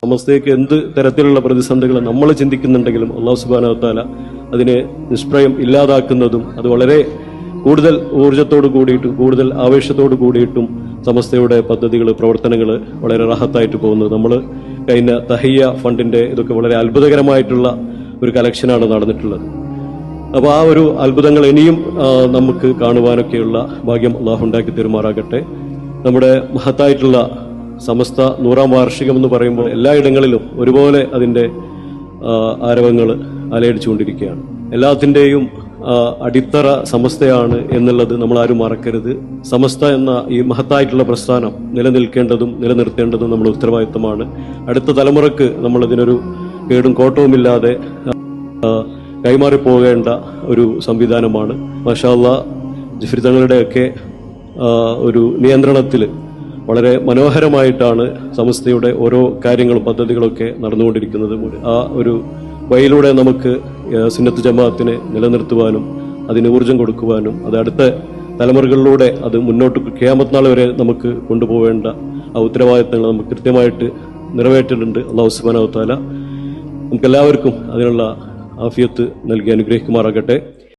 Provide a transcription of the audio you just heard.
സമസ്തയ്ക്ക് എന്ത് തരത്തിലുള്ള പ്രതിസന്ധികൾ നമ്മൾ ചിന്തിക്കുന്നുണ്ടെങ്കിലും അല്ലാഹു സുബ്ഹാനഹു വ തആല അതിനെ നിഷ്പ്രയം ഇല്ലാതാക്കുന്നതും അത് വളരെ കൂടുതൽ ഊർജ്ജത്തോട് കൂടിയിട്ടും കൂടുതൽ ആവേശത്തോട് കൂടിയിട്ടും സമസ്തയുടെ പദ്ധതികൾ പ്രവർത്തനങ്ങൾ വളരെ റാഹത്തായിട്ട് പോകുന്നത്. നമ്മൾ കഴിഞ്ഞ തഹിയ ഫണ്ടിന്റെ ഇതൊക്കെ വളരെ അത്ഭുതകരമായിട്ടുള്ള ഒരു കലക്ഷനാണ് നടന്നിട്ടുള്ളത്. അപ്പോൾ ആ ഒരു അത്ഭുതങ്ങൾ ഇനിയും നമുക്ക് കാണുവാനൊക്കെയുള്ള ഭാഗ്യം അള്ളാഹു ഉണ്ടാക്കി തരുമാറാകട്ടെ. നമ്മുടെ മഹത്തായിട്ടുള്ള സമസ്ത 100-ാം വാർഷികം എന്ന് പറയുമ്പോൾ എല്ലായിടങ്ങളിലും ഒരുപോലെ അതിൻ്റെ ആരവങ്ങൾ അലയടിച്ചുകൊണ്ടിരിക്കുകയാണ്. എല്ലാത്തിൻ്റെയും അടിത്തറ സമസ്തയാണ് എന്നുള്ളത് നമ്മളാരും മറക്കരുത്. സമസ്ത എന്ന ഈ മഹത്തായിട്ടുള്ള പ്രസ്ഥാനം നിലനിൽക്കേണ്ടതും നിലനിർത്തേണ്ടതും നമ്മുടെ ഉത്തരവാദിത്തമാണ്. അടുത്ത തലമുറക്ക് നമ്മളിതിനൊരു കേടും കോട്ടവുമില്ലാതെ കൈമാറിപ്പോകേണ്ട ഒരു സംവിധാനമാണ്. മാഷാ അല്ലാഹ് ജിഫ്രി തങ്ങളുടെയൊക്കെ ഒരു നിയന്ത്രണത്തിൽ വളരെ മനോഹരമായിട്ടാണ് സമസ്തയുടെ ഓരോ കാര്യങ്ങളും പദ്ധതികളൊക്കെ നടന്നുകൊണ്ടിരിക്കുന്നത്. ആ ഒരു വഴിയിലൂടെ നമുക്ക് സുന്നത്ത് ജമാഅത്തിനെ നിലനിർത്തുവാനും അതിന് ഊർജം കൊടുക്കുവാനും അത് അടുത്ത തലമുറകളിലൂടെ അത് മുന്നോട്ട് ഖിയാമത്ത് നാൾ വരെ നമുക്ക് കൊണ്ടുപോകേണ്ട ആ ഉത്തരവാദിത്തങ്ങൾ നമുക്ക് കൃത്യമായിട്ട് നിറവേറ്റിട്ടുണ്ട്. അല്ലാഹു സുബ്ഹാനഹു വ തആല നമുക്കെല്ലാവർക്കും അതിനുള്ള ആഫിയത്ത് നൽകി അനുഗ്രഹിക്കുമാറാകട്ടെ.